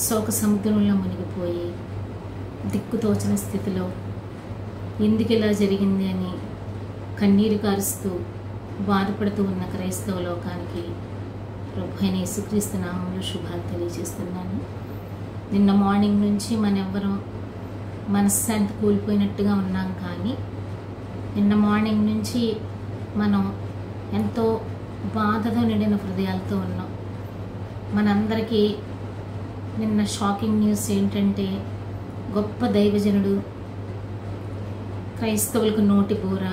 శోక సముద్రంలో మునిగిపోయి దిక్కుతోచన స్థితిలో ఎందుకు ఇలా జరిగింది అని కన్నీరు కారుస్తూ బాధపడుతూ ఉన్న క్రైస్తవ లోకానికి ప్రభు అయిన యేసుక్రీస్తు నామంలో శుభాలు తెలియజేస్తున్నాను. నిన్న మార్నింగ్ నుంచి మనెవ్వరం మనశ్శాంతి కూలిపోయినట్టుగా ఉన్నాం, కానీ నిన్న మార్నింగ్ నుంచి మనం ఎంతో బాధతో నిండిన హృదయాలతో ఉన్నాం. మనందరికీ నిన్న షాకింగ్ న్యూస్ ఏంటంటే, గొప్ప దైవజనుడు, క్రైస్తవులకు నోటి బోర,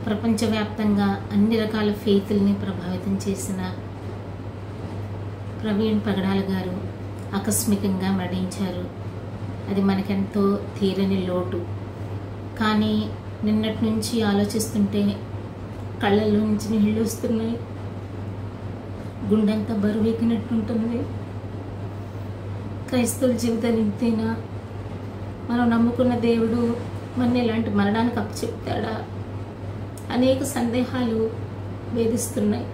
ప్రపంచవ్యాప్తంగా అన్ని రకాల ఫెయిత్ల్ని ప్రభావితం చేసిన ప్రవీణ్ పగడాల గారు ఆకస్మికంగా మరణించారు. అది మనకెంతో తీరని లోటు. కానీ నిన్నటి నుంచి ఆలోచిస్తుంటే కళ్ళల్లో నుంచి నీళ్ళు వస్తున్నాయి, గుండెంతా బరువెక్కినట్టుంటుంది. క్రైస్తవుల జీవితాన్ని ఇంతేనా? మనం నమ్ముకున్న దేవుడు మన ఇలాంటి మరణానికి అప్పచెప్తాడా? అనేక సందేహాలు వేధిస్తున్నాయి.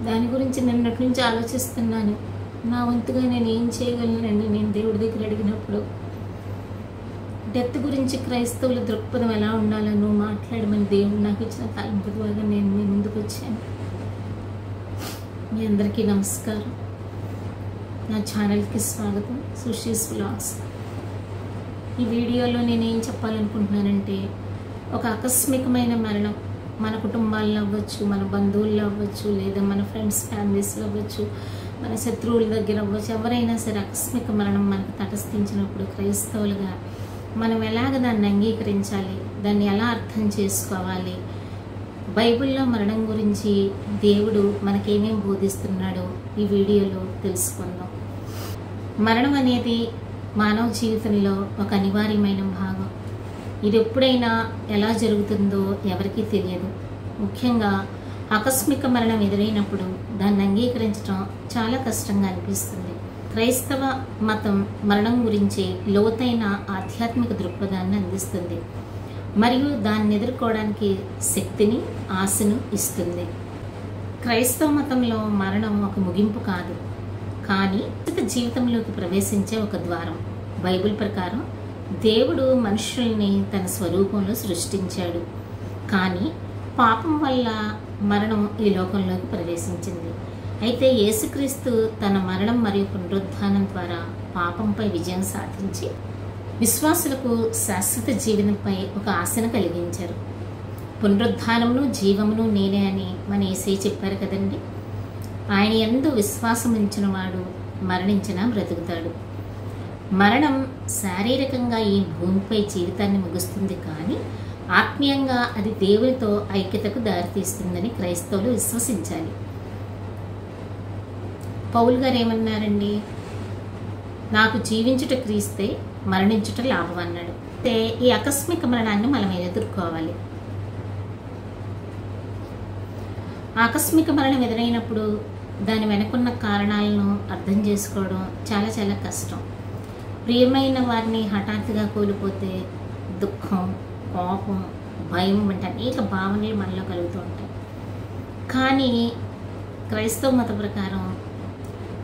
దాని గురించి నిన్నటి నుంచి ఆలోచిస్తున్నాను. నా వంతుగా నేను ఏం చేయగలనండి? నేను దేవుడి దగ్గర అడిగినప్పుడు డెత్ గురించి క్రైస్తవుల దృక్పథం ఎలా ఉండాలో నువ్వు మాట్లాడమని దేవుడు నాకు ఇచ్చిన తలంపు ద్వారా నేను మీ ముందుకు వచ్చాను. మీ అందరికీ నమస్కారం. నా ఛానల్కి స్వాగతం. సుషీస్ వ్లాగ్స్. ఈ వీడియోలో నేనేం చెప్పాలనుకుంటున్నానంటే, ఒక ఆకస్మికమైన మరణం మన కుటుంబాల్లో అవ్వచ్చు, మన బంధువుల్లో అవ్వచ్చు, లేదా మన ఫ్రెండ్స్ ఫ్యామిలీస్లో అవ్వచ్చు, మన శత్రువుల దగ్గర అవ్వచ్చు, ఎవరైనా సరే ఆకస్మిక మరణం మనకు తటస్థించినప్పుడు క్రైస్తవులుగా మనం ఎలాగ దాన్ని అంగీకరించాలి, దాన్ని ఎలా అర్థం చేసుకోవాలి, బైబిల్లో మరణం గురించి దేవుడు మనకేమేం బోధిస్తున్నాడో ఈ వీడియోలో తెలుసుకుందాం. మరణం అనేది మానవ జీవితంలో ఒక అనివార్యమైన భాగం. ఇది ఎప్పుడైనా ఎలా జరుగుతుందో ఎవరికీ తెలియదు. ముఖ్యంగా ఆకస్మిక మరణం ఎదురైనప్పుడు దాన్ని అంగీకరించడం చాలా కష్టంగా అనిపిస్తుంది. క్రైస్తవ మతం మరణం గురించి లోతైన ఆధ్యాత్మిక దృక్పథాన్ని అందిస్తుంది మరియు దాన్ని ఎదుర్కోవడానికి శక్తిని, ఆశను ఇస్తుంది. క్రైస్తవ మతంలో మరణం ఒక ముగింపు కాదు, కానీ జీవితంలోకి ప్రవేశించే ఒక ద్వారం. బైబిల్ ప్రకారం దేవుడు మనుషుల్ని తన స్వరూపంలో సృష్టించాడు, కానీ పాపం వల్ల మరణం ఈ లోకంలోకి ప్రవేశించింది. అయితే యేసుక్రీస్తు తన మరణం మరియు పునరుద్ధానం ద్వారా పాపంపై విజయం సాధించి విశ్వాసులకు శాశ్వత జీవనంపై ఒక ఆశను కలిగించారు. పునరుద్ధానమును జీవమును నేనే అని మన యేసయ్య చెప్పారు కదండి. ఆయన యందు విశ్వాసం ఉంచిన వాడు మరణించినా బ్రతుకుతాడు. మరణం శారీరకంగా ఈ భూమిపై జీవితాన్ని ముగుస్తుంది, కానీ ఆత్మీయంగా అది దేవునితో ఐక్యతకు దారితీస్తుందని క్రైస్తవులు విశ్వసించాలి. పౌలు గారు ఏమన్నారండి? నాకు జీవించుట క్రీస్తే, మరణించుట లాభం అన్నాడు. అయితే ఈ ఆకస్మిక మరణాన్ని మనం ఎదుర్కోవాలి. ఆకస్మిక మరణం ఎదురైనప్పుడు దాని వెనుకున్న కారణాలను అర్థం చేసుకోవడం చాలా చాలా కష్టం. ప్రియమైన వారిని హఠాత్తుగా కోల్పోతే దుఃఖం, కోపం, భయం వంటి అనేక భావనలు మనలో కలుగుతూ ఉంటాయి. కానీ క్రైస్తవ మత ప్రకారం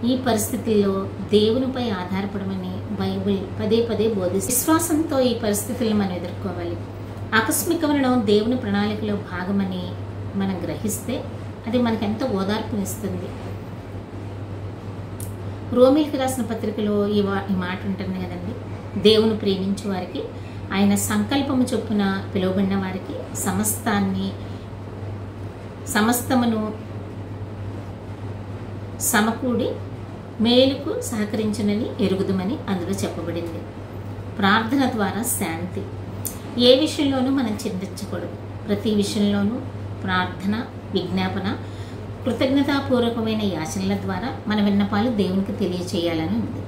ఈ పరిస్థితుల్లో దేవునిపై ఆధారపడమని బైబిల్ పదే పదే బోధిస్తుంది. విశ్వాసంతో ఈ పరిస్థితులను మనం ఎదుర్కోవాలి. ఆకస్మిక మరణం దేవుని ప్రణాళికలో భాగమని మనం గ్రహిస్తే అది మనకెంతో ఓదార్పునిస్తుంది. రోమీలకు రాసిన పత్రికలో ఈ మాట ఉంటుంది కదండి. దేవుని ప్రేమించే వారికి, ఆయన సంకల్పము చొప్పున పిలువబడిన వారికి సమస్తమును సమకూడి మేలుకు సహకరించునని ఎరుగుదమని అందులో చెప్పబడింది. ప్రార్థన ద్వారా శాంతి. ఏ విషయంలోనూ మనం చింతించకూడదు. ప్రతి విషయంలోనూ ప్రార్థన, విజ్ఞాపన, కృతజ్ఞతాపూర్వకమైన యాచనల ద్వారా మన విన్నపాలు దేవునికి తెలియచేయాలని ఉంది.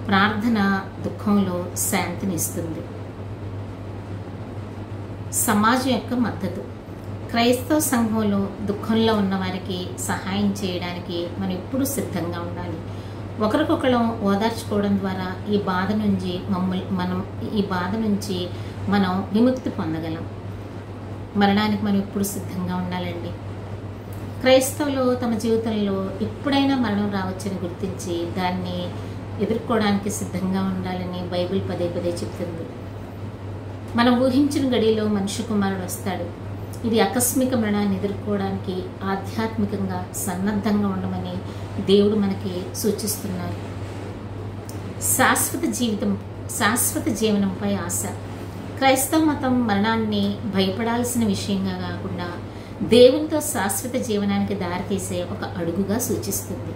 ప్రార్థన దుఃఖంలో శాంతిని ఇస్తుంది. సమాజం యొక్క మద్దతు. క్రైస్తవ సంఘంలో దుఃఖంలో ఉన్న వారికి సహాయం చేయడానికి మనం ఎప్పుడూ సిద్ధంగా ఉండాలి. ఒకరికొకరు ఓదార్చుకోవడం ద్వారా ఈ బాధ నుంచి మనం విముక్తి పొందగలం. మరణానికి మనం ఎప్పుడు సిద్ధంగా ఉండాలండి. క్రైస్తవులు తమ జీవితంలో ఎప్పుడైనా మరణం రావచ్చని గుర్తించి దాన్ని ఎదుర్కోవడానికి సిద్ధంగా ఉండాలని బైబిల్ పదే పదే చెప్తుంది. మనం ఊహించిన గడిలో మనిషి కుమారుడు వస్తాడు. ఇది ఆకస్మిక మరణాన్ని ఎదుర్కోవడానికి ఆధ్యాత్మికంగా సన్నద్ధంగా ఉండమని దేవుడు మనకి సూచిస్తున్నారు. శాశ్వత జీవనంపై ఆశ. క్రైస్తవ మతం మరణాన్ని భయపడాల్సిన విషయంగా కాకుండా దేవునితో శాశ్వత జీవనానికి దారితీసే ఒక అడుగుగా సూచిస్తుంది.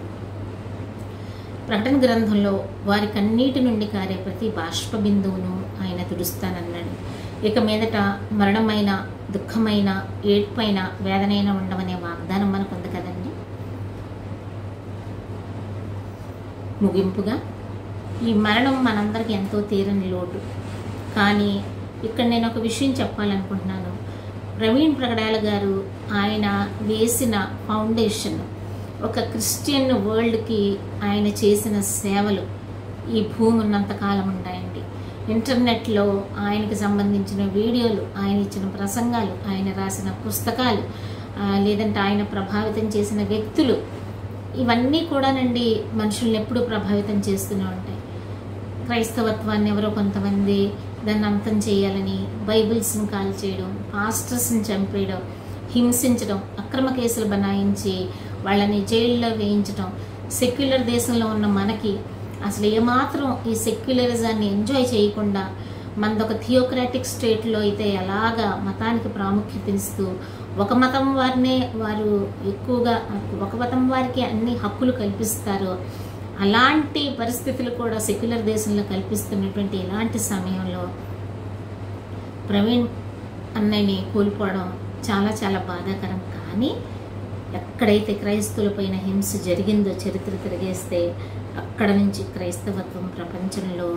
ప్రకటన గ్రంథంలో వారి కన్నీటి నుండి కారే ప్రతి బాష్ప బిందువును ఆయన తుడుస్తానన్నాడు. ఇక మీదట మరణమైన, దుఃఖమైన, ఏడ్పైన, వేదనైనా ఉండమనే వాగ్దానం మనకు ఉంది కదండి. ముగింపుగా, ఈ మరణం మనందరికీ ఎంతో తీరని లోటు. కానీ ఇక్కడ నేను ఒక విషయం చెప్పాలనుకుంటున్నాను. ప్రవీణ్ ప్రగడాల గారు ఆయన వేసిన ఫౌండేషన్, ఒక క్రిస్టియన్ వరల్డ్కి ఆయన చేసిన సేవలు ఈ భూమి ఉన్నంతకాలం ఉంటాయండి. ఇంటర్నెట్లో ఆయనకి సంబంధించిన వీడియోలు, ఆయన ఇచ్చిన ప్రసంగాలు, ఆయన రాసిన పుస్తకాలు, లేదంటే ఆయన ప్రభావితం చేసిన వ్యక్తులు, ఇవన్నీ కూడానండి మనుషుల్ని ఎప్పుడూ ప్రభావితం చేస్తూనే ఉంటాయి. క్రైస్తవత్వాన్ని ఎవరో కొంతమంది దాన్ని అంతం చేయాలని బైబిల్స్ని కాల్ చేయడం, పాస్టర్స్ని చంపేయడం, హింసించడం, అక్రమ కేసులు బనాయించి వాళ్ళని జైల్లో వేయించడం, సెక్యులర్ దేశంలో ఉన్న మనకి అసలు ఏమాత్రం ఈ సెక్యులరిజాన్ని ఎంజాయ్ చేయకుండా మనదొక థియోక్రాటిక్ స్టేట్లో అయితే ఎలాగా మతానికి ప్రాముఖ్యతనిస్తూ ఒక మతం వారినే వారు ఎక్కువగా, ఒక మతం వారికి అన్ని హక్కులు కల్పిస్తారో అలాంటి పరిస్థితులు కూడా సెక్యులర్ దేశంలో కల్పిస్తున్నటువంటి ఇలాంటి సమయంలో ప్రవీణ్ అన్నయ్యని కోల్పోవడం చాలా చాలా బాధాకరం. కానీ ఎక్కడైతే క్రైస్తవులపైన హింస జరిగిందో చరిత్ర తిరిగేస్తే అక్కడ నుంచి క్రైస్తవత్వం ప్రపంచంలో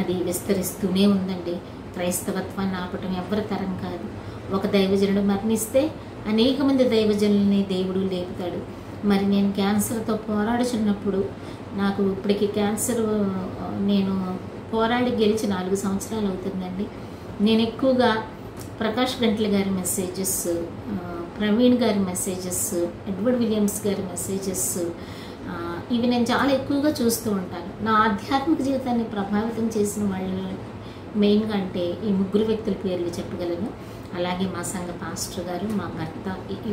అది విస్తరిస్తూనే ఉందండి. క్రైస్తవత్వాన్ని ఆపటం ఎవరి తరం కాదు. ఒక దైవజనుడు మరణిస్తే అనేక మంది దైవజనుల్ని దేవుడు లేపుతాడు. మరి నేను క్యాన్సర్తో పోరాడుచున్నప్పుడు, నాకు ఇప్పటికి క్యాన్సర్ నేను పోరాడి గెలిచి 4 సంవత్సరాలు అవుతుందండి. నేను ఎక్కువగా ప్రకాష్ గంట్ల గారి మెసేజెస్, ప్రవీణ్ గారి మెసేజెస్, ఎడ్వర్డ్ విలియమ్స్ గారి మెసేజెస్, ఇవి నేను చాలా ఎక్కువగా చూస్తూ ఉంటాను. నా ఆధ్యాత్మిక జీవితాన్ని ప్రభావితం చేసిన వాళ్ళు మెయిన్గా అంటే ఈ 3 వ్యక్తుల పేర్లు చెప్పగలను. అలాగే మా సంఘ పాస్టర్ గారు, మా భర్త,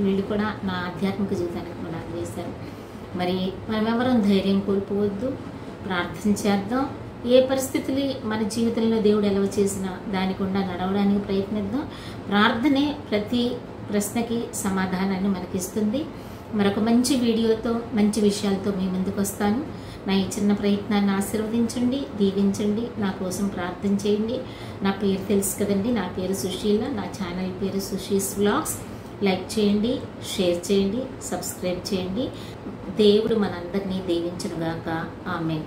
వీళ్ళు కూడా నా ఆధ్యాత్మిక జీవితానికి పునాది వేశారు. మరి మనమెవరం ధైర్యం కోల్పోవద్దు, ప్రార్థన చేద్దాం. ఏ పరిస్థితులు మన జీవితంలో దేవుడు ఎలవ చేసినా దాని గుండా నడవడానికి ప్రయత్నిద్దాం. ప్రార్థనే ప్రతి ప్రశ్నకి సమాధానాన్ని మనకిస్తుంది. మరొక మంచి వీడియోతో, మంచి విషయాలతో మీ ముందుకు వస్తాను. నా ఈ చిన్న ప్రయత్నాన్ని ఆశీర్వదించండి, దీవించండి, నా కోసం ప్రార్థన చేయండి. నా పేరు తెలుసు కదండి, నా పేరు సుశీల, నా ఛానల్ పేరు సుశీస్ వ్లాగ్స్. లైక్ చేయండి, షేర్ చేయండి, సబ్స్క్రైబ్ చేయండి. దేవుడు మనందరినీ దీవించునుగాక. ఆమేన్.